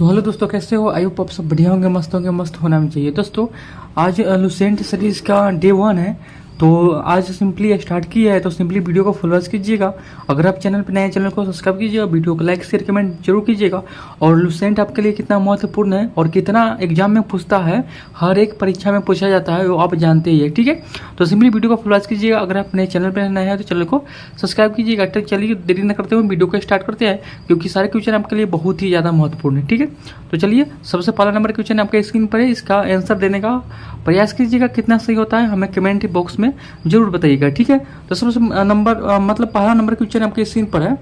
तो हेलो दोस्तों, कैसे हो? आई होप आप सब बढ़िया होंगे, मस्त होना भी चाहिए। दोस्तों आज लुसेंट सीरीज का डे 1 है, तो आज सिंपली स्टार्ट किया है, तो सिंपली वीडियो को फुल वॉच कीजिएगा। अगर आप चैनल पर नए, चैनल को सब्सक्राइब कीजिएगा, वीडियो को लाइक शेयर कमेंट जरूर कीजिएगा। और लुसेंट आपके लिए कितना महत्वपूर्ण है और कितना एग्जाम में पूछता है, हर एक परीक्षा में पूछा जाता है, वो आप जानते ही है। ठीक है, तो सिंपली वीडियो को फुल वॉच कीजिएगा। अगर आप नए चैनल पर नए हैं तो चैनल को सब्सक्राइब कीजिएगा। तो चलिए देरी न करते हुए वीडियो को स्टार्ट करते हैं, क्योंकि सारे क्वेश्चन आपके लिए बहुत ही ज़्यादा महत्वपूर्ण है। ठीक है, तो चलिए सबसे पहला नंबर क्वेश्चन आपके स्क्रीन पर है, इसका आंसर देने का प्रयास कीजिएगा। कितना सही होता है हमें कमेंट बॉक्स में जरूर बताइएगा। ठीक है, तो सबसे पहला नंबर क्वेश्चन आपके स्क्रीन पर है,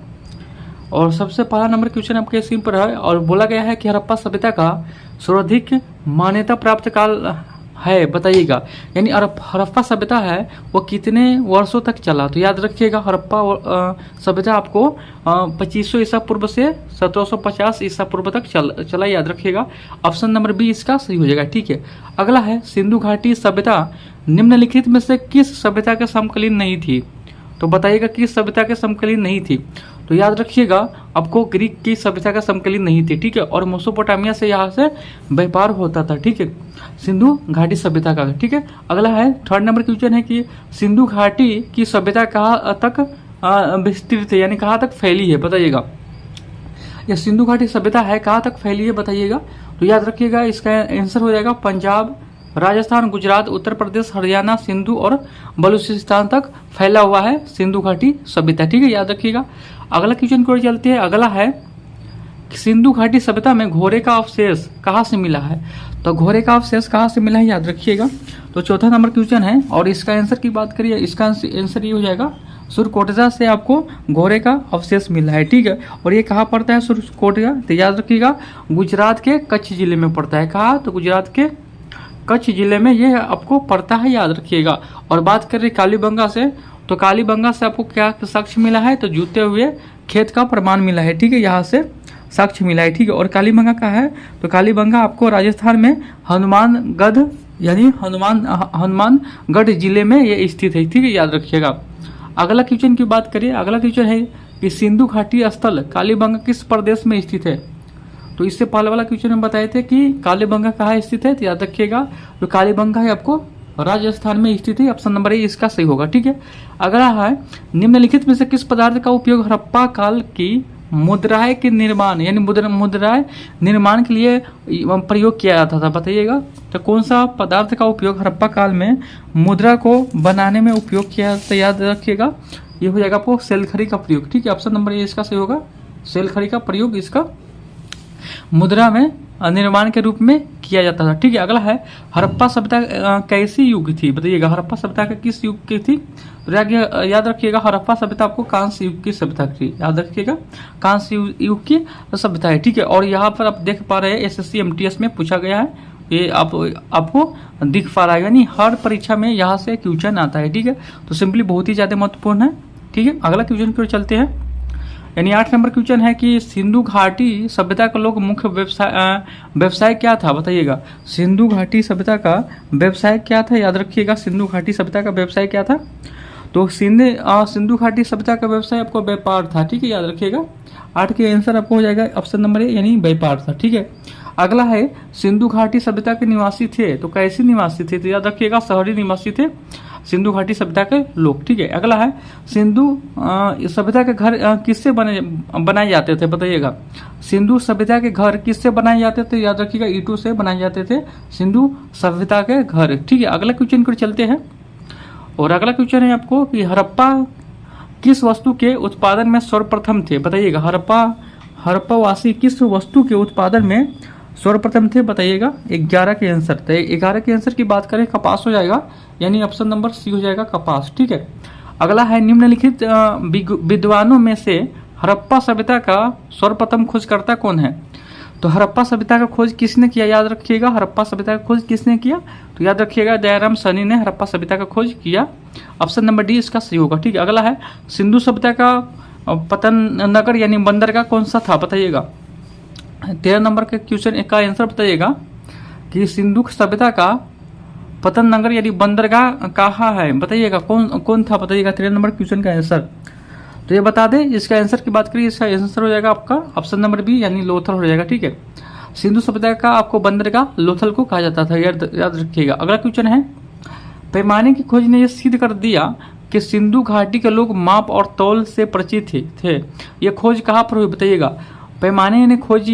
और सबसे पहला नंबर क्वेश्चन आपके स्क्रीन पर है, और बोला गया है कि हड़प्पा सभ्यता का सर्वाधिक मान्यता प्राप्त काल है, बताइएगा। यानी हड़प्पा सभ्यता है वो कितने वर्षों तक चला? तो याद रखिएगा, हड़प्पा सभ्यता आपको 2500 ईसा पूर्व से 1750 ईसा पूर्व तक चला, याद रखिएगा। ऑप्शन नंबर बी इसका सही हो जाएगा। ठीक है, अगला है सिंधु घाटी सभ्यता निम्नलिखित में से किस सभ्यता के समकालीन नहीं थी? तो बताइएगा किस सभ्यता के समकालीन नहीं थी। तो याद रखिएगा, आपको ग्रीक की सभ्यता का समकालीन नहीं थी। ठीक है, और मेसोपोटामिया से यहाँ से व्यापार होता था। ठीक है, सिंधु घाटी सभ्यता का। ठीक है, अगला है थर्ड नंबर क्वेश्चन है कि सिंधु घाटी की सभ्यता कहाँ तक विस्तृत है, यानी कहाँ तक फैली है, बताइएगा। यह सिंधु घाटी सभ्यता है कहाँ तक फैली है, बताइएगा। तो याद रखिएगा, इसका आंसर हो जाएगा पंजाब, राजस्थान, गुजरात, उत्तर प्रदेश, हरियाणा, सिंधु और बलूचिस्तान तक फैला हुआ है सिंधु घाटी सभ्यता। ठीक है, याद रखिएगा। अगला क्वेश्चन की ओर चलते हैं। अगला है कि सिंधु घाटी सभ्यता में घोड़े का अवशेष कहाँ से मिला है? तो घोड़े का अवशेष कहाँ से मिला है, याद रखिएगा। तो चौथा नंबर क्वेश्चन है, और इसका आंसर की बात करिए, इसका आंसर ये हो जाएगा, सुरकोटजा से आपको घोड़े का अवशेष मिला है। ठीक है, और ये कहाँ पड़ता है सुरकोटजा? तो याद रखिएगा, गुजरात के कच्छ जिले में पड़ता है। कहाँ? तो गुजरात के कच्छ जिले में ये आपको पड़ता है, याद रखिएगा। और बात करें कालीबंगा से, तो कालीबंगा से आपको क्या साक्ष्य मिला है? तो जूते हुए खेत का प्रमाण मिला है। ठीक है, यहाँ से साक्ष्य मिला है। ठीक है, और कालीबंगा का है, तो कालीबंगा आपको राजस्थान में हनुमानगढ़ यानी हनुमानगढ़ जिले में ये स्थित है। ठीक है, याद रखिएगा। अगला क्वेश्चन की बात करिए। अगला क्वेश्चन है कि सिंधु घाटी स्थल कालीबंगा किस प्रदेश में स्थित है? तो इससे पहले वाला क्वेश्चन में बताए थे कि कालीबंगा कहाँ स्थित है, तो याद रखिएगा, तो कालीबंगा है आपको राजस्थान में स्थित है। ऑप्शन नंबर ए इसका सही होगा। ठीक है, अगला है निम्नलिखित में से किस पदार्थ का उपयोग हड़प्पा काल की मुद्राएं के निर्माण यानी मुद्राएं निर्माण के लिए प्रयोग किया जाता था, बताइएगा। तो कौन सा पदार्थ का उपयोग हड़प्पा काल में मुद्रा को बनाने में उपयोग किया जाता, याद रखिएगा। ये हो जाएगा आपको सेलखड़ी का प्रयोग। ठीक है, ऑप्शन नंबर ए इसका सही होगा, सेलखड़ी का प्रयोग इसका मुद्रा में निर्माण के रूप में किया जाता था। ठीक है, अगला है हड़प्पा सभ्यता कैसी युग थी, बताइएगा। हड़प्पा सभ्यता का किस युग की थी? तो याद रखिएगा, हड़प्पा सभ्यता आपको कांस्य युग की सभ्यता थी, याद रखिएगा, कांस्य युग की सभ्यता है। ठीक है, और यहाँ पर आप देख पा रहे हैं SSC MTS में पूछा गया है, ये आपको दिख पा रहा है, यानी हर परीक्षा में यहाँ से क्वेश्चन आता है। ठीक है, तो सिंपली बहुत ही ज्यादा महत्वपूर्ण है। ठीक है, अगला क्वेश्चन की ओर चलते हैं। यानी 8 नंबर क्वेश्चन है कि सिंधु घाटी सभ्यता का लोग मुख्य व्यवसाय क्या था, बताइएगा। सिंधु घाटी सभ्यता का व्यवसाय क्या था, याद रखिएगा। सिंधु घाटी सभ्यता का व्यवसाय क्या था? तो सिंधु घाटी सभ्यता का व्यवसाय आपको व्यापार था। ठीक है, याद रखिएगा। 8 के आंसर आपको हो जाएगा ऑप्शन नंबर ए, यानी व्यापार था। ठीक है, अगला है सिंधु घाटी सभ्यता के निवासी थे, तो कैसे निवासी थे? तो याद रखिएगा, शहरी निवासी थे सिंधु घाटी सभ्यता के लोग। ठीक है, अगला है सिंधु सभ्यता के घर किससे बनाए जाते थे, बताइएगा। सिंधु सभ्यता के घर किससे बनाए जाते थे? याद रखिएगा, ईंटों से बनाए जाते थे सिंधु सभ्यता के घर। ठीक है, अगला क्वेश्चन को चलते हैं, और अगला क्वेश्चन है आपको कि हड़प्पा किस वस्तु के उत्पादन में सर्वप्रथम थे, बताइएगा। हड़प्पावासी किस वस्तु के उत्पादन में सर्वप्रथम थे, बताइएगा। 11 के आंसर थे। 11 के आंसर की बात करें, कपास हो जाएगा, यानी ऑप्शन नंबर सी हो जाएगा, कपास। ठीक है, अगला है निम्नलिखित विद्वानों में से हड़प्पा सभ्यता का सर्वप्रथम खोजकर्ता कौन है? तो हड़प्पा सभ्यता का खोज किसने किया, याद रखिएगा। हड़प्पा सभ्यता का खोज किसने किया? तो याद रखिएगा, दयाराम सैनी ने हड़प्पा सभ्यता का खोज किया। ऑप्शन नंबर डी इसका सही होगा। ठीक है, अगला है सिंधु सभ्यता का पतन नगर यानी बंदरगाह कौन सा था, बताइएगा। 13 नंबर के क्वेश्चन का आंसर बताइएगा कि सिंधु सभ्यता का पतन नगर यानी बंदरगाह कहाँ है, बताइएगा। कौन था, बताइएगा। 13 नंबर क्वेश्चन का आंसर तो ये बता दें, इसका आंसर की बात करिए, इसका आंसर हो जाएगा आपका ऑप्शन नंबर बी यानी लोथल हो जाएगा। ठीक है, सिंधु सभ्यता का आपको बंदरगाह लोथल को कहा जाता था, याद रखिएगा। अगला क्वेश्चन है, पैमाने की खोज ने यह सिद्ध कर दिया कि सिंधु घाटी के लोग माप और तौल से परिचित थे। यह खोज कहाँ पर हुई बताइएगा। पैमाने ने खोज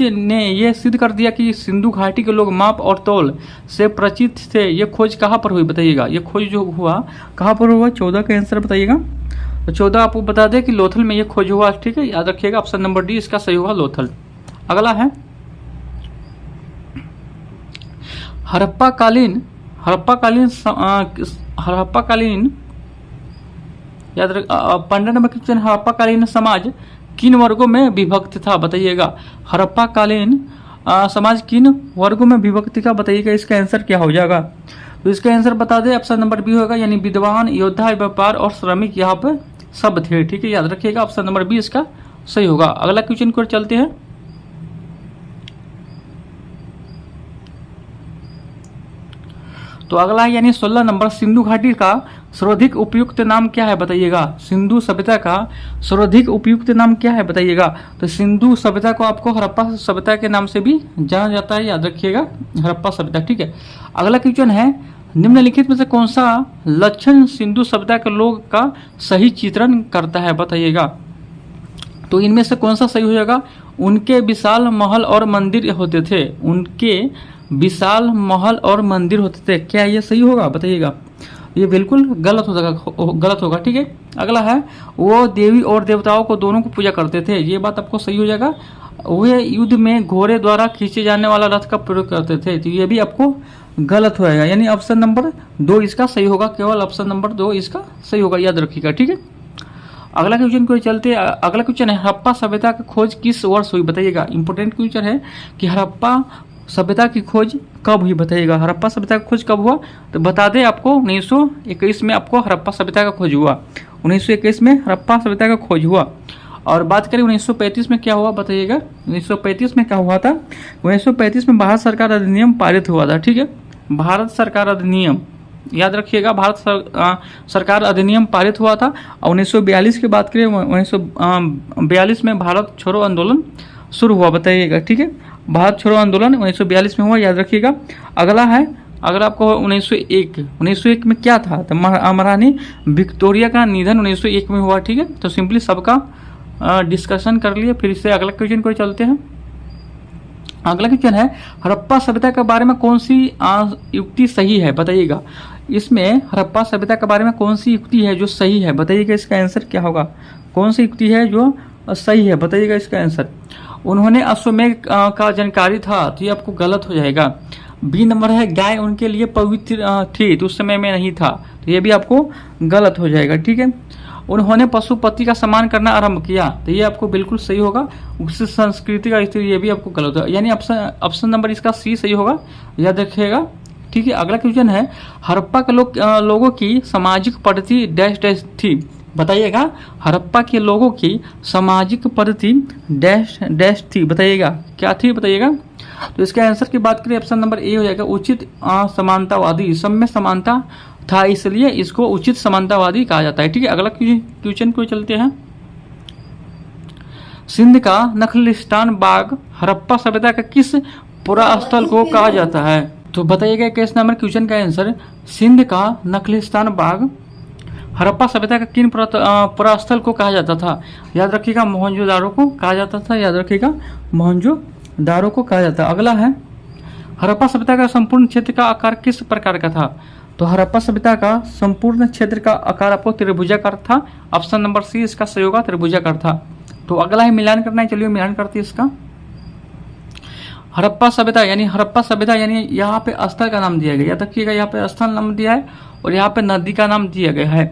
ने यह सिद्ध कर दिया कि सिंधु घाटी के लोग माप और तौल से परिचित थे। यह खोज कहाँ पर हुई बताइएगा। यह खोज जो हुआ कहाँ पर हुआ, 14 का आंसर बताइएगा। तो 14 आपको बता दें कि लोथल में यह खोज हुआ, ठीक है, याद रखिएगा। ऑप्शन नंबर डी इसका सही होगा, लोथल। अगला है, हड़प्पाकालीन याद रख 15 नंबर क्वेश्चन, हड़प्पाकालीन समाज किन वर्गों में विभक्त था बताइएगा। हड़प्पाकालीन समाज किन वर्गों में विभक्त था बताइएगा। इसका आंसर क्या हो जाएगा, तो इसका आंसर बता दें, ऑप्शन नंबर बी होगा, यानी विद्वान, योद्धा, व्यापार और श्रमिक यहाँ पे सब थे, ठीक है, याद रखिएगा। ऑप्शन नंबर बी इसका सही होगा। अगला क्वेश्चन को चलते हैं, तो अगला है यानी 16 नंबर, सिंधु घाटी का सर्वाधिक उपयुक्त नाम क्या है बताइएगा। सिंधु सभ्यता का सर्वाधिक उपयुक्त नाम क्या है बताइएगा। तो सिंधु सभ्यता को आपको हड़प्पा सभ्यता के नाम से भी जाना जाता है, याद रखिएगा, हड़प्पा सभ्यता, ठीक है। अगला क्वेश्चन है, निम्नलिखित में से कौन सा लक्षण सिंधु सभ्यता के लोग का सही चित्रण करता है बताइएगा। तो इनमें से कौन सा सही हो जाएगा। उनके विशाल महल और मंदिर होते थे, उनके विशाल महल और मंदिर होते थे, क्या ये सही होगा बताइएगा। ये बिल्कुल गलत होगा, ठीक है। अगला है, वो देवी और देवताओं को दोनों को पूजा करते थे, ये बात आपको सही हो जाएगा। वे युद्ध में घोड़े द्वारा खींचे जाने वाला रथ का प्रयोग करते थे, तो ये भी आपको गलत होएगा, यानी ऑप्शन नंबर 2 इसका सही होगा, केवल ऑप्शन नंबर 2 इसका सही होगा, याद रखिएगा, ठीक है। अगला क्वेश्चन को चलते, अगला क्वेश्चन है, हड़प्पा सभ्यता की खोज किस वर्ष हुई बताइएगा। इंपोर्टेंट क्वेश्चन है कि हड़प्पा सभ्यता की खोज कब हुई बताइएगा। हड़प्पा सभ्यता की खोज कब हुआ, तो बता दें आपको 1921 में आपको हड़प्पा सभ्यता का खोज हुआ। 1921 में हड़प्पा सभ्यता का खोज हुआ। और बात करें 1935 में क्या हुआ बताइएगा। 1935 में क्या हुआ था, 1935 में भारत सरकार अधिनियम पारित हुआ था, ठीक है, भारत सरकार अधिनियम, याद रखिएगा, भारत सरकार अधिनियम पारित हुआ था। और 1942 की बात करें, 1942 में भारत छोड़ो आंदोलन शुरू हुआ बताइएगा, ठीक है, भारत छोड़ो आंदोलन 1942 में हुआ, याद रखिएगा। अगला है, अगर आपको 1901 में क्या था, तो महारानी विक्टोरिया का निधन 1901 में हुआ, ठीक है। तो सिंपली सबका डिस्कशन कर लिए, फिर इससे अगला क्वेश्चन को चलते हैं। अगला क्वेश्चन है, हड़प्पा सभ्यता के बारे में कौन सी युक्ति सही है बताइएगा। इसमें हड़प्पा सभ्यता के बारे में कौन सी युक्ति है जो सही है बताइएगा। इसका आंसर क्या होगा, कौन सी युक्ति है जो सही है बताइएगा इसका आंसर। उन्होंने अश्वमेध का जानकारी था, तो ये आपको गलत हो जाएगा। बी नंबर है, गाय उनके लिए पवित्र थी, तो उस समय में नहीं था, तो ये भी आपको गलत हो जाएगा, ठीक है। उन्होंने पशुपति का सम्मान करना आरंभ किया, तो ये आपको बिल्कुल सही होगा। उस संस्कृति का स्थिति, ये भी आपको गलत होगा, यानी ऑप्शन नंबर इसका सी सही होगा, याद रखिएगा, ठीक है। अगला क्वेश्चन है, हड़प्पा के लोगों की सामाजिक पद्धति डैश डैश थी बताइएगा। हड़प्पा के लोगों की सामाजिक पद्धति डैश डैश थी बताइएगा, क्या थी बताइएगा। तो इसके आंसर की बात करें, ऑप्शन नंबर ए हो जाएगा, उचित समानतावादी, सब में समानता था, इसलिए इसको उचित समानतावादी कहा जाता है, ठीक है। अगला क्वेश्चन को चलते हैं, सिंध का नखलिस्तान बाग हड़प्पा सभ्यता का किस पुरास्थल को कहा जाता है। तो बताइएगा कैसे नंबर क्वेश्चन का आंसर, सिंध का नखलिस्तान बाग हड़प्पा सभ्यता का किन पुरास्थल को कहा जाता था। याद रखिएगा, मोहनजोदारो को कहा जाता था, याद रखिएगा, मोहनजोदारो को कहा जाता। अगला है, हड़प्पा सभ्यता का संपूर्ण क्षेत्र का आकार किस प्रकार का था। तो हड़प्पा सभ्यता का संपूर्ण क्षेत्र का आकार आपको त्रिभुजाकार था, ऑप्शन नंबर सी इसका सही होगा, त्रिभुजाकार था। तो अगला है, मिलान करना है, चलिए मिलान करते हैं इसका। हड़प्पा सभ्यता यानी यहाँ पे स्थल का नाम दिया गया, याद रखिएगा, यहाँ पे स्थल नाम दिया है और यहाँ पे नदी का नाम दिया गया है।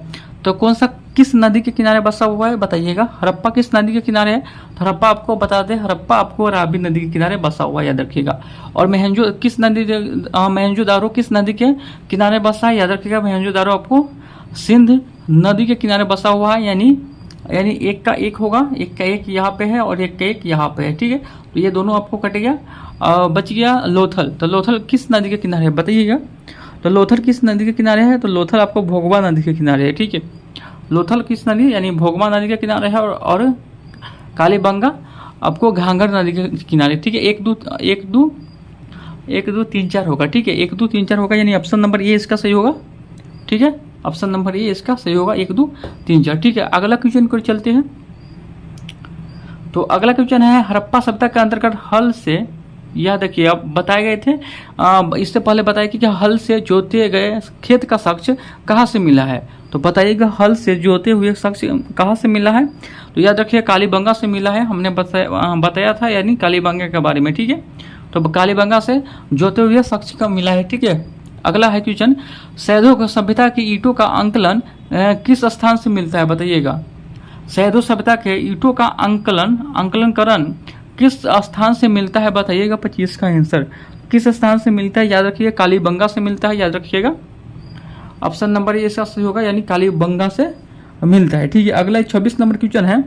तो कौन सा किस नदी के किनारे बसा हुआ है बताइएगा। हड़प्पा किस नदी के किनारे है, तो हड़प्पा आपको बता दें, हड़प्पा आपको रावी नदी के किनारे बसा हुआ है, याद रखिएगा। और मोहनजोदारो किस नदी के किनारे बसा है, याद रखिएगा, मोहनजोदारो आपको सिंध नदी के किनारे बसा हुआ है, यानी एक का एक होगा, एक का एक यहाँ पे है और एक का एक यहाँ पे है, ठीक है। तो ये दोनों आपको कट गया, बच गया लोथल। तो लोथल किस नदी के किनारे है बताइएगा। तो लोथल किस नदी के किनारे है, तो लोथल आपको भोगवा नदी के किनारे है, ठीक है। लोथल किस नदी, यानी भोगवा नदी के किनारे है और कालीबंगा आपको घाघर नदी के किनारे, ठीक है। 1 2 3 4 होगा, ठीक है। 1 2 3 4 होगा, यानी ऑप्शन नंबर ए इसका सही होगा, ठीक है। ऑप्शन नंबर ए इसका सही होगा, 1 2 3 4, ठीक है। अगला क्वेश्चन को चलते हैं। तो अगला क्वेश्चन है हड़प्पा सभ्यता के अंतर्गत हल से, यह देखिए अब बताए गए थे, इससे पहले बताया कि हल से जोते गए खेत का साक्ष्य कहाँ से मिला है। तो बताइएगा हल से जोते हुए साक्ष्य कहाँ से मिला है। तो याद रखिए कालीबंगा से मिला है, हमने बताया था, यानी कालीबंगा के बारे में, ठीक है। तो कालीबंगा से जोते हुए साक्ष्य का मिला है, ठीक है। अगला है क्वेश्चन, सैधो सभ्यता की ईंटों का अंकलन किस स्थान से मिलता है, बताइएगा। सैधो सभ्यता के ईंटों का अंकलनकरण किस स्थान से मिलता है, बताइएगा। 25 का आंसर किस स्थान से मिलता है, याद रखिए कालीबंगा से मिलता है, याद रखिएगा। ऑप्शन नंबर ए इसका सही होगा, यानी कालीबंगा से मिलता है, ठीक है। अगला 26 नंबर क्वेश्चन है,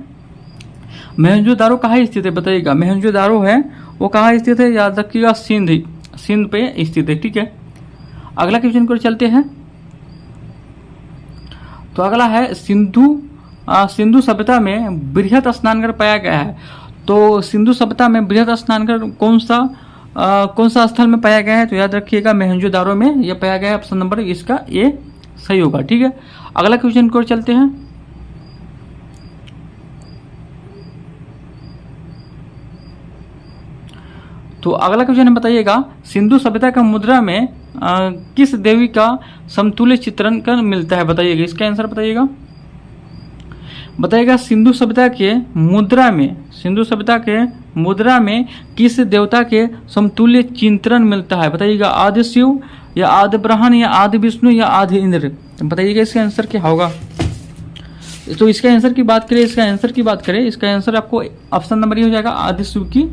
मोहनजोदारो कहाँ स्थित है, बताइएगा। मोहनजोदारो है वो कहाँ स्थित है, याद रखिएगा सिंध पे स्थित है, ठीक है। अगला क्वेश्चन को चलते हैं। तो अगला है सिंधु सभ्यता में बृहत स्नानघर पाया गया है। तो सिंधु सभ्यता में बृहत स्नानघर कौन सा स्थल में पाया गया है, तो याद रखिएगा मोहनजोदारो में यह पाया गया है। ऑप्शन नंबर इसका ए सही होगा, ठीक है। अगला क्वेश्चन को चलते हैं। तो अगला क्वेश्चन बताइएगा, सिंधु सभ्यता का मुद्रा में किस देवी का समतुल्य चित्रण कर मिलता है, बताइएगा। इसका आंसर बताइएगा सिंधु सभ्यता के मुद्रा में किस देवता के समतुल्य चित्रण मिलता है, बताइएगा। आदि शिव या आदि ब्रह्मन या आदि विष्णु या आदि इंद्र, बताइएगा इसका आंसर क्या होगा। तो इसका आंसर की बात करें, इसका आंसर आपको ऑप्शन नंबर ये हो जाएगा, आदि शिव की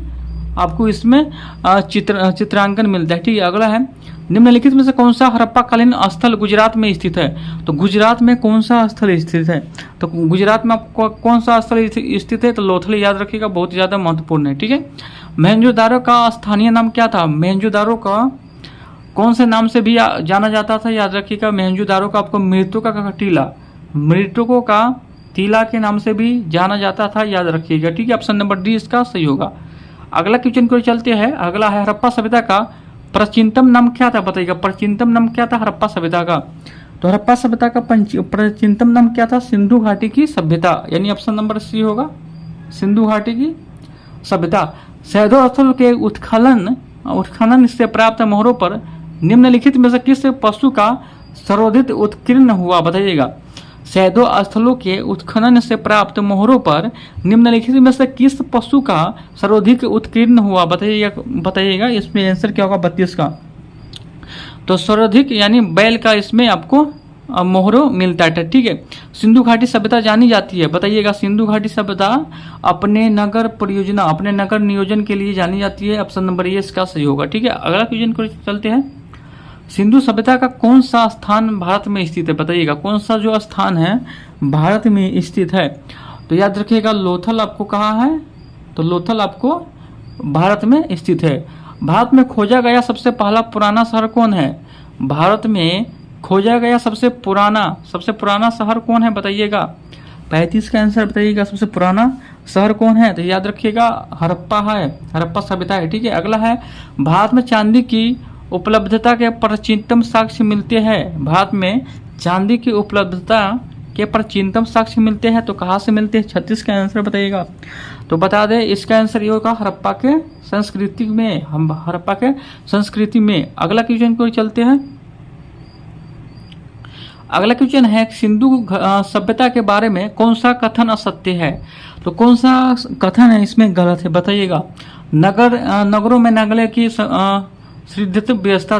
आपको इसमें चित्रांकन मिलता है, ठीक है। अगला है, निम्नलिखित में से कौन सा हड़प्पाकालीन स्थल गुजरात में स्थित है। तो गुजरात में कौन सा स्थल स्थित है, तो गुजरात में आपको कौन सा स्थल स्थित है, तो लोथल, याद रखिएगा, बहुत ज़्यादा महत्वपूर्ण है, ठीक है। मोहनजोदारो का स्थानीय नाम क्या था, मोहनजोदारो का कौन से नाम से भी जाना जाता था, याद रखिएगा। मोहनजोदारो का आपको मृतकों का टीला के नाम से भी जाना जाता था, याद रखिएगा, ठीक है। ऑप्शन नंबर डी इसका सही होगा। अगला क्वेश्चन को चलते हैं। अगला है हड़प्पा सभ्यता का प्राचीनतम नाम क्या था, बताइएगा। प्राचीनतम नाम क्या था हड़प्पा सभ्यता का, तो हड़प्पा सभ्यता का प्राचीनतम नाम क्या था, सिंधु घाटी की सभ्यता, यानी ऑप्शन नंबर सी होगा, सिंधु घाटी की सभ्यता। सैधो स्थल के उत्खनन से प्राप्त मोहरों पर निम्नलिखित में से किस पशु का सर्वाधिक उत्कीर्ण हुआ, बताइएगा। सैधो स्थलों के उत्खनन से प्राप्त मोहरों पर निम्नलिखित में से किस पशु का सर्वाधिक उत्कीर्ण हुआ, बताइएगा। इसमें आंसर क्या होगा, 32 का। तो सर्वाधिक यानी बैल का इसमें आपको मोहरों मिलता है, ठीक है। सिंधु घाटी सभ्यता जानी जाती है, बताइएगा। सिंधु घाटी सभ्यता अपने नगर नियोजन के लिए जानी जाती है, ऑप्शन नंबर ए इसका सही होगा, ठीक है। अगला क्वेश्चन को चलते हैं। सिंधु सभ्यता का कौन सा स्थान भारत में स्थित है, बताइएगा। कौन सा जो स्थान है भारत में स्थित है, तो याद रखिएगा लोथल आपको कहाँ है, तो लोथल आपको भारत में स्थित है। भारत में खोजा गया सबसे पहला पुराना शहर कौन है, भारत में खोजा गया सबसे पुराना शहर कौन है, बताइएगा। 35 का आंसर बताइएगा, सबसे पुराना शहर कौन है, तो याद रखिएगा हड़प्पा सभ्यता है, ठीक है। अगला है, भारत में चांदी की उपलब्धता के प्राचीनतम साक्ष्य मिलते हैं। भारत में चांदी की उपलब्धता के प्राचीनतम साक्ष्य मिलते हैं, तो कहाँ से मिलते हैं, 36 का आंसर बताइएगा। तो बता दें इसका आंसर ये होगा हड़प्पा के संस्कृति में। अगला क्वेश्चन को चलते हैं। अगला क्वेश्चन है, सिंधु सभ्यता के बारे में कौन सा कथन असत्य है, तो कौन सा कथन है इसमें गलत है, बताइएगा। नगरों में नागले की सिद्धित व्यवस्था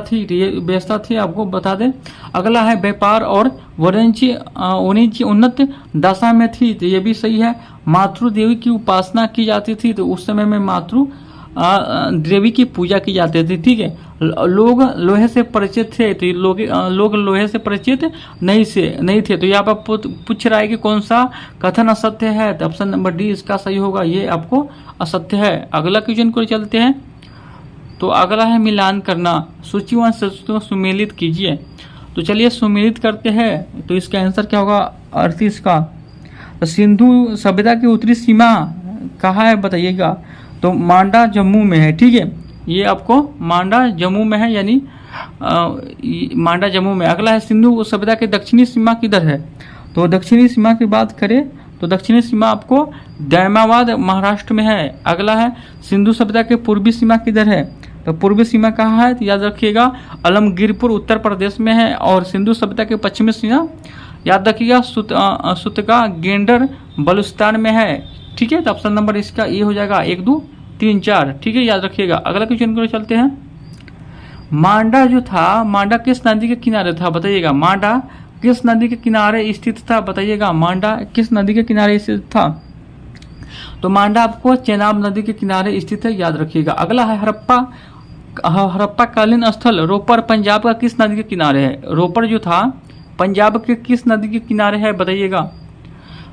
थी, आपको बता दें। अगला है, व्यापार और वाणिज्य उन्नत दशा में थी, तो ये भी सही है। मातृ देवी की उपासना की जाती थी, तो उस समय में मातृ देवी की पूजा की जाती थी, ठीक है। लोग लोहे से परिचित थे, तो लोग लोहे से परिचित नहीं थे, तो यहाँ पर पूछ रहा है कि कौन सा कथन असत्य है, तो ऑप्शन नंबर डी इसका सही होगा, ये आपको असत्य है। अगला क्वेश्चन को चलते हैं। तो अगला है मिलान करना, सूचीवान शब्दों सुमेलित कीजिए। तो चलिए सुमेलित करते हैं, तो इसका आंसर क्या होगा, 38 का। तो सिंधु सभ्यता की उत्तरी सीमा कहाँ है बताइएगा, तो मांडा जम्मू में है, ठीक है। ये आपको मांडा जम्मू में है, यानी मांडा जम्मू में। अगला है सिंधु सभ्यता की दक्षिणी सीमा किधर है, तो दक्षिणी सीमा की बात करें तो दक्षिणी सीमा आपको दैमाबाद महाराष्ट्र में है। अगला है सिंधु सभ्यता की पूर्वी सीमा किधर है, तो पूर्वी सीमा कहाँ है, तो याद रखिएगा अलमगीरपुर उत्तर प्रदेश में है। और सिंधु सभ्यता की पश्चिमी सीमा याद रखिएगा सुतगा गेंडर बलूचिस्तान में है, ठीक है। तो ऑप्शन नंबर इसका ये हो जाएगा 1 2 3 4, ठीक है, याद रखिएगा। अगला क्वेश्चन को चलते हैं। मांडा जो था, मांडा किस नदी के किनारे था बताइएगा, मांडा किस नदी के किनारे स्थित था बताइएगा, मांडा किस नदी के किनारे स्थित था, तो मांडा आपको चेनाब नदी के किनारे स्थित है, याद रखिएगा। अगला है हड़प्पा कालीन स्थल रोपर पंजाब का किस नदी के किनारे है, रोपर जो था पंजाब के किस नदी के किनारे है बताइएगा,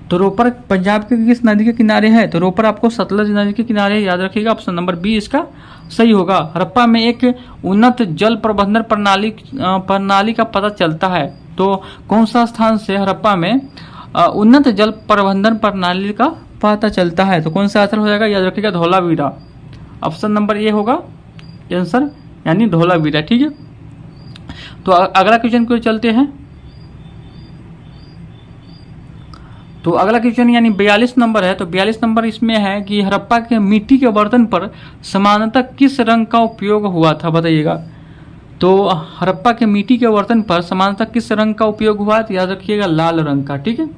तो रोपर पंजाब के किस नदी के किनारे है, तो रोपर आपको सतलज नदी के किनारे, याद रखिएगा। ऑप्शन नंबर बी इसका सही होगा। हड़प्पा में एक उन्नत जल प्रबंधन प्रणाली का पता चलता है, तो कौन सा स्थान से हड़प्पा में उन्नत जल प्रबंधन प्रणाली का पता चलता है, तो कौन सा आंसर हो जाएगा, याद रखिएगा धौलावीरा। ऑप्शन नंबर ए होगा आंसर, यानी धौलावीरा, ठीक है। तो अगला क्वेश्चन को चलते हैं। तो अगला क्वेश्चन यानी 42 नंबर है, तो 42 नंबर इसमें है कि हड़प्पा के मिट्टी के बर्तन पर सामान्यतः किस रंग का उपयोग हुआ था बताइएगा, तो हड़प्पा के मिट्टी के बर्तन पर सामान्यतः किस रंग का उपयोग हुआ, तो याद रखिएगा लाल रंग का, ठीक है।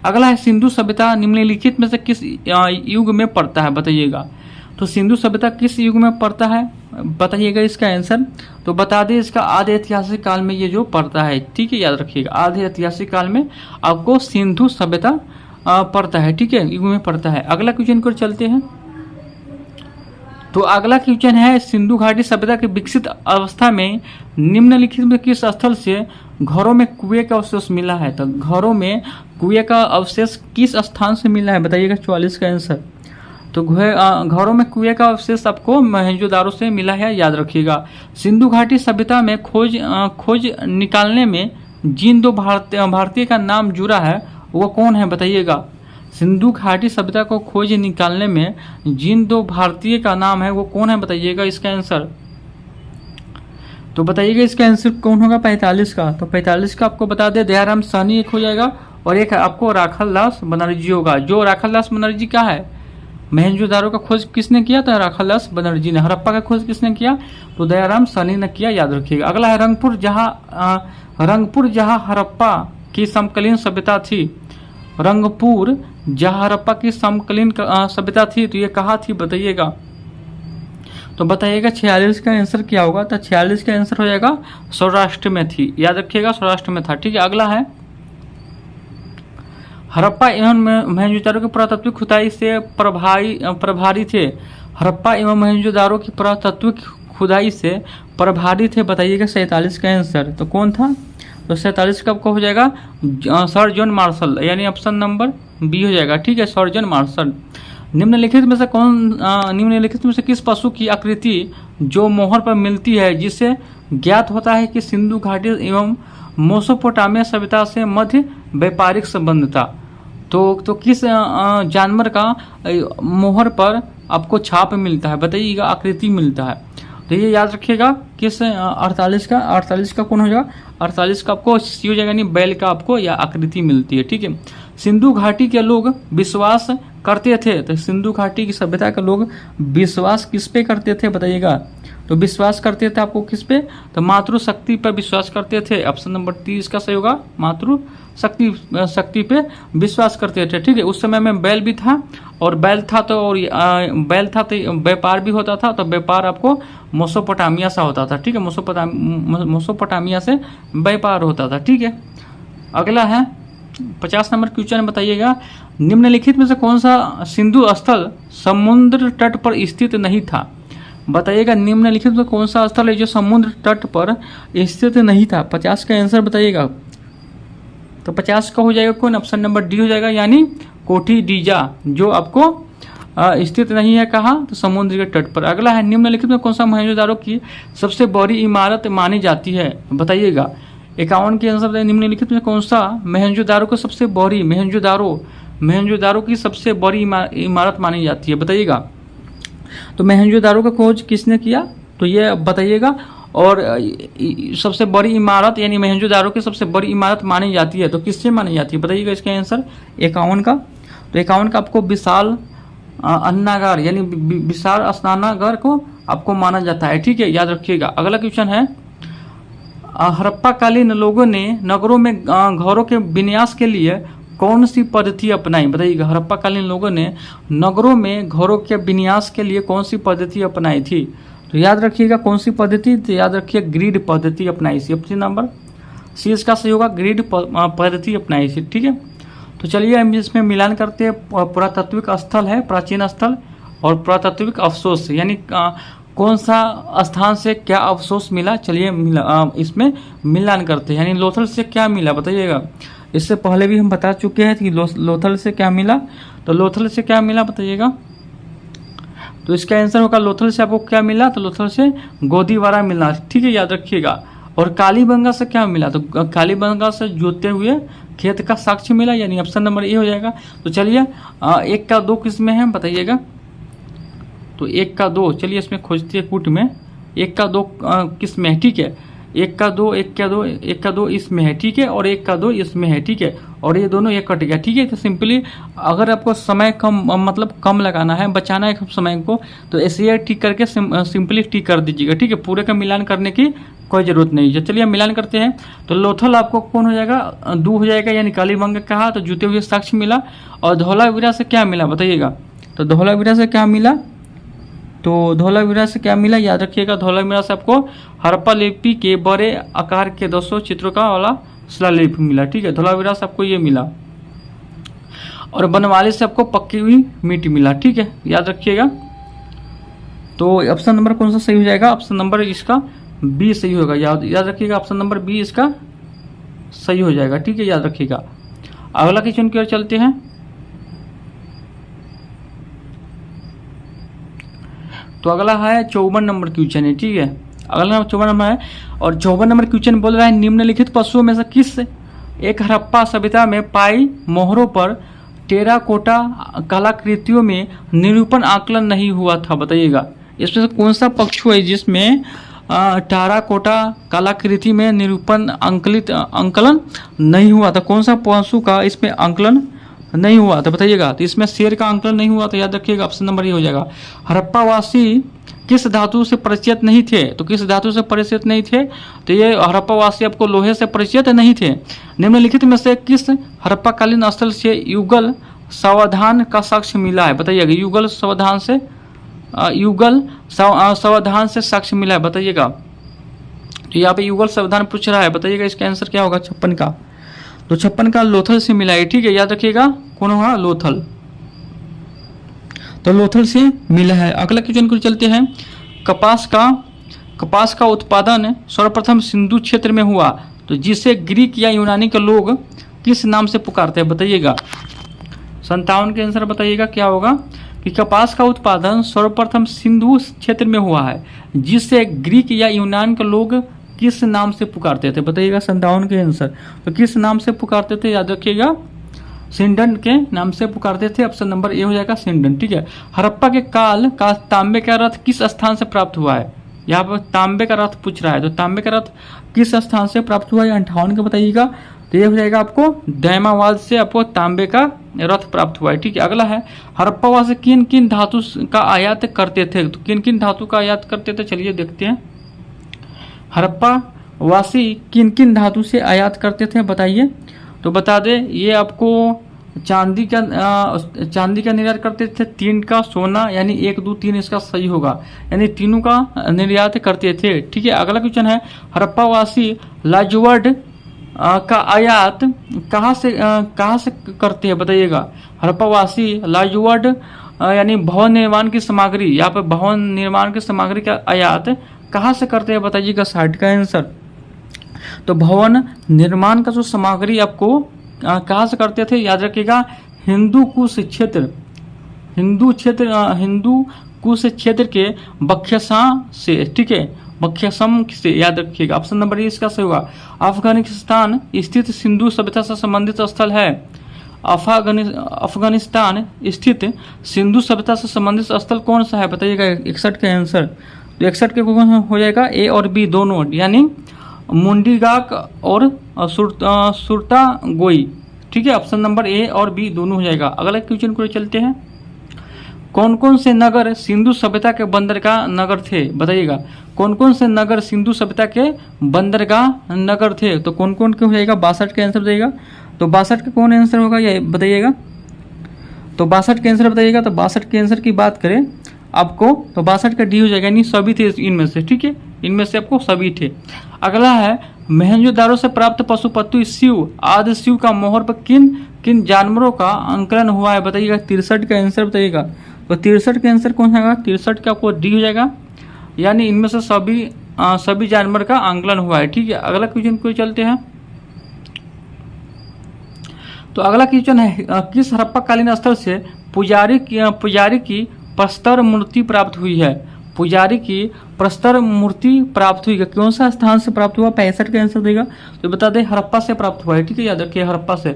अगला है सिंधु सभ्यता निम्नलिखित में से किस युग में पड़ता है बताइएगा, तो सिंधु सभ्यता किस युग में पड़ता है बताइएगा इसका आंसर, तो बता दें इसका आधे ऐतिहासिक काल में ये जो पड़ता है, ठीक है, याद रखिएगा आधे ऐतिहासिक काल में आपको सिंधु सभ्यता पड़ता है, ठीक है, युग में पड़ता है। अगला क्वेश्चन को चलते हैं। तो अगला क्वेश्चन है सिंधु घाटी सभ्यता की विकसित अवस्था में निम्नलिखित में किस स्थल से घरों में कुएं का अवशेष मिला है, तो घरों में कुएं का अवशेष किस स्थान से मिला है बताइएगा, 44 का आंसर। तो घरों में कुएं का अवशेष आपको मोहनजोदारो से मिला है, याद रखिएगा। सिंधु घाटी सभ्यता में खोज निकालने में जिन दो भारतीय का नाम जुड़ा है वो कौन है बताइएगा, सिंधु घाटी सभ्यता को खोज निकालने में जिन दो भारतीय का नाम है वो कौन है बताइएगा इसका आंसर, तो बताइएगा इसका आंसर कौन होगा 45 का, तो 45 का आपको बता दे दयाराम साहनी एक हो जाएगा और एक आपको राखालदास बनर्जी होगा। जो राखालदास बनर्जी का है, मोहनजोदारो का खोज किसने किया, तो राखालदास बनर्जी ने। हड़प्पा का खोज किसने किया, तो दयाराम साहनी ने किया, याद रखिएगा। अगला है रंगपुर जहाँ हड़प्पा की समकालीन सभ्यता थी, रंगपुर जहाँ हड़प्पा की समकालीन सभ्यता थी, तो ये कहाँ थी बताइएगा, तो बताइएगा 46 का आंसर क्या होगा, तो 46 का आंसर हो जाएगा सौराष्ट्र में थी, याद रखिएगा सौराष्ट्र में था, ठीक है। अगला है हड़प्पा एवं मोहनजोदारो की पुरातत्विक खुदाई से प्रभारी थे, हड़प्पा एवं मोहनजोदारो की पुरातत्विक खुदाई से प्रभारी थे बताइएगा 47 का आंसर, तो कौन था, तो 47 का आपको हो जाएगा सर जॉन मार्शल, यानी ऑप्शन नंबर बी हो जाएगा, ठीक है, सर जॉन मार्शल। निम्नलिखित में से किस पशु की आकृति जो मोहर पर मिलती है जिससे ज्ञात होता है कि सिंधु घाटी एवं मेसोपोटामिया सभ्यता से मध्य व्यापारिक संबंध था, तो किस जानवर का मोहर पर आपको छाप मिलता है बताइएगा, आकृति मिलता है, तो ये याद रखिएगा किस 48 का कौन हो जाएगा, 48 का आपको सी हो जाएगा, यानी बैल का आपको या आकृति मिलती है, ठीक है। सिंधु घाटी के लोग विश्वास करते थे, तो सिंधु घाटी की सभ्यता के लोग विश्वास किस पे करते थे बताइएगा, तो विश्वास करते थे आपको किस पे, तो मातृशक्ति पर विश्वास करते थे, ऑप्शन नंबर 30 का सही होगा, मातृशक्ति पे विश्वास करते थे, ठीक है। उस समय में बैल भी था और बैल था तो व्यापार भी होता था, तो व्यापार आपको मेसोपोटामिया से होता था, ठीक है, मेसोपोटामिया से व्यापार होता था, ठीक है। अगला है 50 नंबर क्वेश्चन बताइएगा, निम्नलिखित में से कौन सा सिंधु स्थल समुद्र तट पर स्थित नहीं था बताइएगा, निम्नलिखित में कौन सा स्थल है जो समुद्र तट पर स्थित नहीं था, 50 का आंसर बताइएगा, तो 50 का हो जाएगा कौन, ऑप्शन नंबर डी हो जाएगा, यानी कोठी डीजा, जो आपको स्थित नहीं है कहाँ, तो समुद्र के तट पर। अगला है निम्नलिखित में कौन सा मोहनजोदारो की सबसे बड़ी इमारत मानी जाती है बताइएगा, 51 के आंसर बताइए, निम्नलिखित में कौन सा मोहनजोदारो को सबसे बड़ी मोहनजोदारो मोहनजोदारो की सबसे बड़ी इमारत मानी जाती है, बताइएगा। तो मोहनजोदारो का खोज किसने किया, तो ये बताइएगा। और सबसे बड़ी इमारत यानी मोहनजोदारो की सबसे बड़ी इमारत मानी जाती है, तो किससे मानी जाती है, बताइएगा इसका आंसर 51 का। तो 51 का आपको विशाल अन्नागार यानी विशाल स्नानागार को आपको माना जाता है, ठीक है, याद रखिएगा। अगला क्वेश्चन है, हड़प्पा कालीन लोगों ने नगरों में घरों के विन्यास के लिए कौन सी पद्धति अपनाई, बताइएगा। हड़प्पा कालीन लोगों ने नगरों में घरों के विन्यास के लिए कौन सी पद्धति अपनाई थी, तो याद रखिएगा कौन सी पद्धति, तो याद रखिए ग्रिड पद्धति अपनाई थी। ऑप्शन नंबर सी इसका सही होगा, ग्रिड पद्धति अपनाई थी, ठीक है। तो चलिए हम इसमें मिलान करते हैं। पुरातात्विक स्थल है, प्राचीन स्थल, और पुरातात्विक अवशेष यानी कौन सा स्थान से क्या अवशेष मिला, चलिए इसमें मिलान करते हैं। यानी लोथल से क्या मिला, बताइएगा। इससे पहले भी हम बता चुके हैं कि लोथल से क्या मिला, तो लोथल से क्या मिला बताइएगा। तो इसका आंसर होगा लोथल से आपको क्या मिला, तो लोथल से गोदीवारा मिला, ठीक है, याद रखिएगा। और कालीबंगा से क्या मिला, तो कालीबंगा से जोते हुए खेत का साक्ष्य मिला, यानी ऑप्शन नंबर ए हो जाएगा। तो चलिए 1 का 2 किस में है बताइएगा। तो 1 का 2 चलिए इसमें खोजते हैं कूट में, 1 का 2 किस में है, ठीक है। 1 का 2 1 का 2 इसमें है, ठीक है, और 1 का 2 इसमें है, ठीक है, और ये दोनों एक कट गया, ठीक है। तो सिंपली अगर आपको समय कम मतलब कम लगाना है, बचाना है समय को, तो ऐसे ठीक करके सिंपली टिक कर दीजिएगा, ठीक है। पूरे का मिलान करने की कोई जरूरत नहीं है। चलिए मिलान करते हैं। तो लोथल आपको कौन हो जाएगा, 2 हो जाएगा, यानी कालीबंगा कहा, तो जूते हुए साक्ष्य मिला। और धौलावीरा से क्या मिला बताइएगा। तो धौलावीरा से क्या मिला, तो धौलावीरा से क्या मिला, याद रखिएगा। धौलावीरा से आपको हड़प्पा लिपि के बड़े आकार के 200 चित्रों का वाला शिलालेख मिला, ठीक है। धौलावीरा से आपको ये मिला। और बनवाली से आपको पक्की हुई मिट्टी मिला, ठीक है, याद रखिएगा। तो ऑप्शन नंबर कौन सा सही हो जाएगा, ऑप्शन नंबर इसका बी सही होगा, याद रखिएगा। ऑप्शन नंबर बी इसका सही हो जाएगा, ठीक है, याद रखिएगा। अगला क्वेश्चन की ओर चलते हैं। तो अगला है 54 नंबर क्वेश्चन है, ठीक है। अगला 54 नंबर है, और 54 नंबर क्वेश्चन बोल रहा है, निम्नलिखित पशुओं में से किस एक हड़प्पा सभ्यता में पाई मोहरों पर टेराकोटा कलाकृतियों में निरूपण आकलन नहीं हुआ था, बताइएगा। इसमें से कौन सा पक्षु है जिसमें टेराकोटा कलाकृति में निरूपण अंकलन नहीं हुआ था, कौन सा पशु का इसमें अंकलन नहीं हुआ था बताइएगा। तो इसमें शेर का अंकलन नहीं हुआ, तो याद रखिएगा ऑप्शन नंबर ये हो जाएगा। हड़प्पावासी किस धातु से परिचित नहीं थे, तो किस धातु से परिचित नहीं थे, तो ये हड़प्पावासी आपको लोहे से परिचित नहीं थे। निम्नलिखित में से किस हड़प्पाकालीन स्थल से युगल सावधान का साक्ष्य मिला है, बताइएगा। युगल सावधान से साक्ष्य मिला है, बताइएगा। तो यहाँ पे युगल सावधान पूछ रहा है, बताइएगा इसका आंसर क्या होगा 56 का। तो 56 का लोथल से मिला है, ठीक है, याद रखिएगा कौन होगा, लोथल। तो लोथल से मिला है। अगला क्वेश्चन को चलते हैं। कपास का उत्पादन सर्वप्रथम सिंधु क्षेत्र में हुआ, तो जिसे ग्रीक या यूनानी के लोग किस नाम से पुकारते हैं, बताइएगा। 57 के आंसर बताइएगा क्या होगा, कि कपास का उत्पादन सर्वप्रथम सिंधु क्षेत्र में हुआ है, जिसे ग्रीक या यूनान के लोग किस नाम से पुकारते थे, बताइएगा। 57 के आंसर, तो किस नाम से पुकारते थे, याद रखिएगा, सिंडन के नाम से पुकारते थे। ऑप्शन नंबर ए हो जाएगा सिंडन, ठीक है। हड़प्पा के काल का तांबे का रथ किस स्थान से प्राप्त हुआ है, यहाँ पर तांबे का रथ पूछ रहा है, तो तांबे का रथ किस स्थान से प्राप्त हुआ है, 58 का बताइएगा। तो ये हो जाएगा आपको दैमावाद से आपको तांबे का रथ प्राप्त हुआ है, ठीक है। अगला है, हड़प्पावासी किन किन धातु का आयात करते थे, तो किन किन धातु का आयात करते थे, चलिए देखते हैं। हड़प्पावासी किन किन धातु से आयात करते थे बताइए। तो बता दें, ये आपको चांदी का निर्यात करते थे, 3 का सोना, यानी 1 2 3 इसका सही होगा, यानी तीनों का निर्यात करते थे, ठीक है। अगला क्वेश्चन है, हड़प्पावासी लाजवर्ड का आयात कहाँ से करते हैं बताइएगा। हड़प्पावासी लाजवर्ड यानी भवन निर्माण की सामग्री, यहाँ पे भवन निर्माण की सामग्री का आयात कहाँ से करते हैं बताइएगा, 60 का आंसर। तो भवन निर्माण का जो सामग्री आपको कहाँ से करते थे, याद रखिएगा, हिंदू कुश क्षेत्र के बख्यसा से, ठीक है, बख्यसम से, याद रखिएगा। ऑप्शन नंबर इसका सही होगा। अफगानिस्तान स्थित सिंधु सभ्यता से संबंधित स्थल है, अफगानिस्तान स्थित सिंधु सभ्यता से संबंधित स्थल कौन सा है बताइएगा 61 का आंसर। तो 61 के कौन हो जाएगा ए और बी दोनों, यानी मुंडीगाक और सुरतागोई। ठीक है, ऑप्शन नंबर ए और बी दोनों हो जाएगा। अगला क्वेश्चन को चलते हैं, कौन कौन से नगर सिंधु सभ्यता के बंदरगाह नगर थे बताइएगा। कौन कौन से नगर सिंधु सभ्यता के बंदरगाह नगर थे, तो कौन कौन के हो जाएगा 62 का आंसर बताइएगा। तो 62 का कौन आंसर होगा ये बताइएगा। तो 62 के आंसर बताइएगा। तो 62 के आंसर की बात करें आपको तो 62 का डी हो जाएगा, यानी सभी थे इनमें से। ठीक है, इनमें से आपको सभी थे। अगला है मोहनजोदारो से प्राप्त पशुपति शिव आदि शिव का मोहर पर किन किन जानवरों का अंकलन हुआ है बताइएगा। 63 का आंसर बताइएगा। तो 63 का आंसर कौन सा 63 का आपको डी हो जाएगा, यानी इनमें से सभी जानवर का आंकलन हुआ है। ठीक है, अगला क्वेश्चन को चलते हैं। तो अगला क्वेश्चन है, किस हड़प्पा कालीन स्थल से पुजारी की प्रस्तर मूर्ति प्राप्त हुई है। पुजारी की प्रस्तर मूर्ति प्राप्त हुई है, कौन सा स्थान से प्राप्त हुआ 65 का आंसर देगा। तो बता दें हड़प्पा से प्राप्त हुआ है। ठीक है, याद रखिए हड़प्पा से।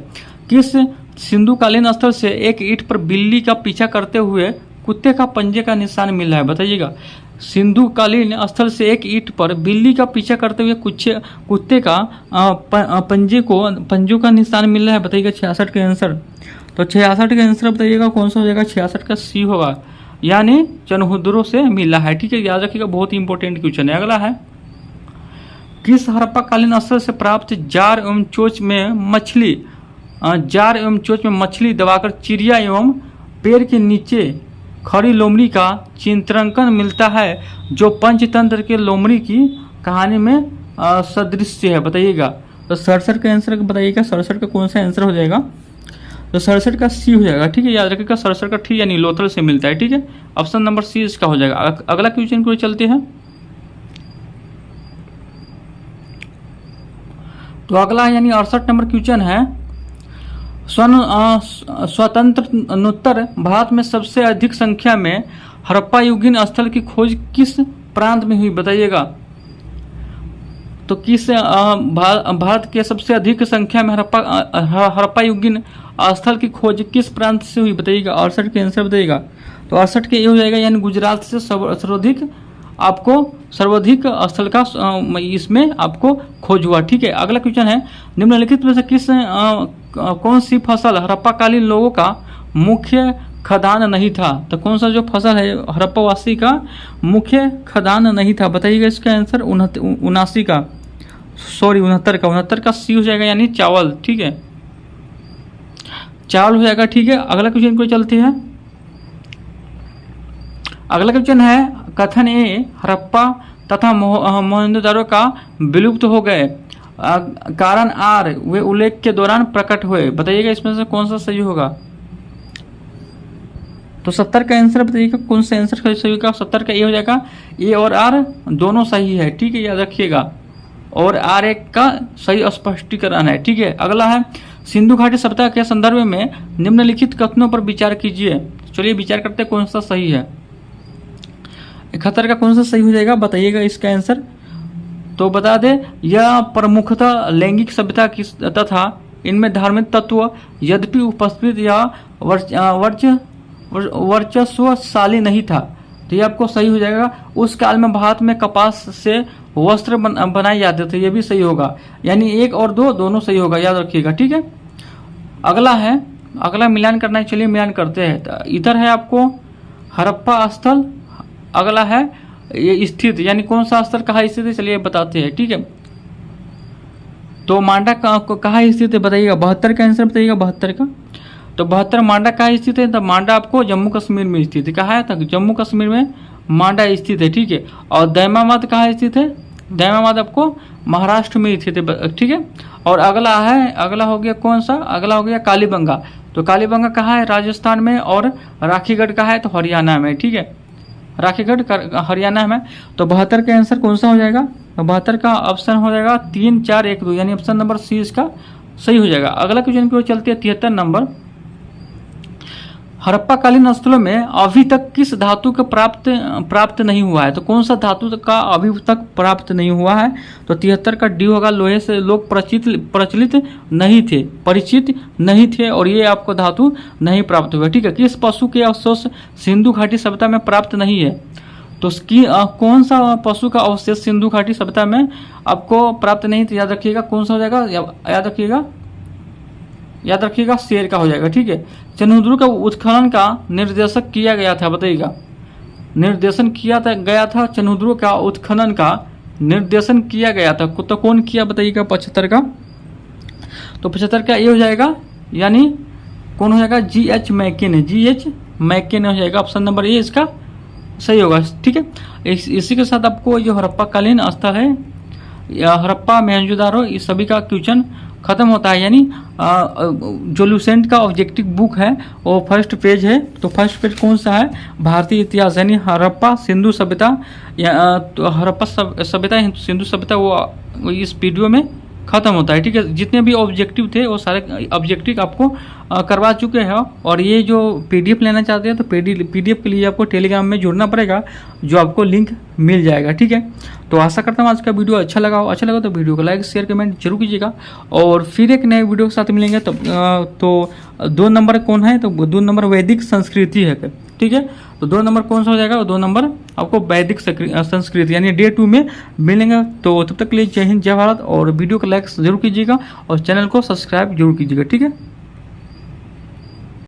किस सिंधु कालीन स्थल से एक ईंट पर बिल्ली का पीछा करते हुए कुत्ते का पंजे का निशान मिला है बताइएगा। सिंधु कालीन स्थल से एक ईंट पर बिल्ली का पीछा करते हुए कुत्ते का पंजों का निशान मिल रहा है बताइएगा 66 का आंसर। तो 66 का आंसर बताइएगा कौन सा हो जाएगा 66 का सी होगा, यानी चनहुद्रों से मिला है। ठीक है, याद रखिएगा, बहुत ही इंपॉर्टेंट क्वेश्चन है। अगला है, किस हड़प्पा कालीन स्थल से प्राप्त जार एवं चोंच में मछली दबाकर चिड़िया एवं पेड़ के नीचे खड़ी लोमड़ी का चित्रांकन मिलता है, जो पंचतंत्र के लोमड़ी की कहानी में सदृश्य है बताइएगा। तो 67 का आंसर बताइएगा। 67 का कौन सा आंसर हो जाएगा। तो 67 का सी हो जाएगा। ठीक है, याद रखिएगा 67 का ठी यानी लोथल से मिलता है। ठीक है, ऑप्शन नंबर सी इसका हो जाएगा। अगला क्वेश्चन को चलते हैं। तो अगला यानी 68 नंबर क्वेश्चन है, स्वतंत्रोत्तर भारत में सबसे अधिक संख्या में हड़प्पा युगीन स्थल की खोज किस प्रांत में हुई बताइएगा। तो किस भारत के सबसे अधिक संख्या में हड़प्पा युगीन स्थल की खोज किस प्रांत से हुई बताइएगा। 68 के आंसर बताइएगा। तो 68 के ये हो जाएगा, यानी गुजरात से सर्वाधिक स्थल का इसमें आपको खोज हुआ। ठीक है, अगला क्वेश्चन है, निम्नलिखित में से कौन सी फसल हड़प्पा कालीन लोगों का मुख्य खदान नहीं था। तो कौन सा जो फसल है हड़प्पा वासी का मुख्य खदान नहीं था बताइएगा। इसका आंसर 69 का सी हो जाएगा, यानी चावल। ठीक है, चावल हो जाएगा। ठीक है, अगला क्वेश्चन को चलते हैं। अगला क्वेश्चन है, कथन ए हड़प्पा तथा मोहनजोदारो का विलुप्त हो गए कारण आर वे उल्लेख के दौरान प्रकट हुए बताइएगा। इसमें से कौन सा सही होगा। तो 70 का आंसर बताइएगा, कौन सा आंसर सही होगा। 70 का ए हो जाएगा, ए और आर दोनों सही है। ठीक है, याद रखिएगा, और आर एक का सही स्पष्टीकरण है। ठीक है, अगला है, सिंधु घाटी सभ्यता के संदर्भ में निम्नलिखित कथनों पर विचार कीजिए। चलिए विचार करते हैं कौन सा सही है। 71 का कौन सा सही हो जाएगा बताइएगा इसका आंसर। तो बता दें, यह प्रमुखतः लैंगिक सभ्यता की तथा इनमें धार्मिक तत्व यद्यपि उपस्थित या वर्चस्वशाली नहीं था। तो ये आपको सही हो जाएगा। उस काल में भारत में कपास से वस्त्र बनाए जाते थे, ये भी सही होगा, यानी 1 और 2 दोनों सही होगा, याद रखिएगा। ठीक है, अगला है, अगला मिलान करना है। चलिए मिलान करते हैं। तो इधर है आपको हड़प्पा स्थल, अगला है ये स्थित, यानी कौन सा स्थल कहाँ स्थित है चलिए बताते हैं। ठीक है, तो मांडा कहाँ स्थित है बताइएगा। 72 का आंसर बताइएगा। 72 का, तो 72 मांडा कहाँ स्थित है। तो मांडा आपको जम्मू कश्मीर में स्थित है। कहाँ है, तो जम्मू कश्मीर में मांडा स्थित है। ठीक है, और दैमाबाद कहाँ स्थित है। दैमाबाद आपको महाराष्ट्र में स्थित है। ठीक है, और अगला है, अगला हो गया कौन सा, अगला हो गया कालीबंगा। तो कालीबंगा कहाँ है, राजस्थान में, और राखीगढ़ कहाँ है, तो हरियाणा में। ठीक है, राखीगढ़ हरियाणा में। तो 72 का आंसर कौन सा हो जाएगा। तो 72 का ऑप्शन हो जाएगा 3, 4, 1, 2, यानी ऑप्शन नंबर सी इसका सही हो जाएगा। अगला क्वेश्चन की ओर चलते हैं। 73 नंबर, हड़प्पाकालीन स्थलों में अभी तक किस धातु का प्राप्त नहीं हुआ है? तो कौन सा धातु का अभी तक प्राप्त नहीं हुआ है? तो 73 का डी होगा। लोहे से लोग परिचित नहीं थे और ये आपको धातु नहीं प्राप्त हुआ। ठीक है, किस पशु के अवशेष सिंधु घाटी सभ्यता में प्राप्त नहीं है? तो उसकी कौन सा पशु का अवशेष सिंधु घाटी सभ्यता में आपको प्राप्त नहीं? तो याद रखिएगा कौन सा हो जाएगा, याद रखिएगा शेर का हो जाएगा। ठीक है, चंद्रद्रुम का उत्खनन का निर्देशक किया गया था, बताइएगा। निर्देशन किया गया था चंद्रद्रुम का उत्खनन का निर्देशन किया गया था, तो कौन किया बताइएगा 75 का? तो 75 का ये हो जाएगा, यानी कौन हो जाएगा? GH मैकेन है, GH मैकेन हो जाएगा। ऑप्शन नंबर ए इसका सही होगा। ठीक है, इसी के साथ आपको जो हड़प्पाकालीन स्थल है, हड़प्पा, मोहनजोदारो, इस सभी का क्वेश्चन खत्म होता है। यानी जो लुसेंट का ऑब्जेक्टिव बुक है वो फर्स्ट पेज है। तो फर्स्ट पेज कौन सा है? भारतीय इतिहास, यानी हड़प्पा सिंधु सभ्यता, या तो हड़प्पा सभ्यता सिंधु सभ्यता, वो इस वीडियो में खत्म होता है। ठीक है, जितने भी ऑब्जेक्टिव थे वो सारे ऑब्जेक्टिव आपको करवा चुके हैं। और ये जो PDF लेना चाहते हैं तो PDF के लिए आपको टेलीग्राम में जुड़ना पड़ेगा, जो आपको लिंक मिल जाएगा। ठीक है, तो आशा करता हूँ आज का वीडियो अच्छा लगा हो। अच्छा लगा तो वीडियो को लाइक, शेयर, कमेंट जरूर कीजिएगा। और फिर एक नए वीडियो के साथ मिलेंगे। तो 2 नंबर कौन है? तो 2 नंबर वैदिक संस्कृति है। ठीक है, तो 2 नंबर कौन सा हो जाएगा? 2 नंबर आपको वैदिक संस्कृति, यानी डे 2 में मिलेंगे। तो तब तक के लिए जय हिंद, जय भारत। और वीडियो को लाइक जरूर कीजिएगा और चैनल को सब्सक्राइब जरूर कीजिएगा। ठीक है।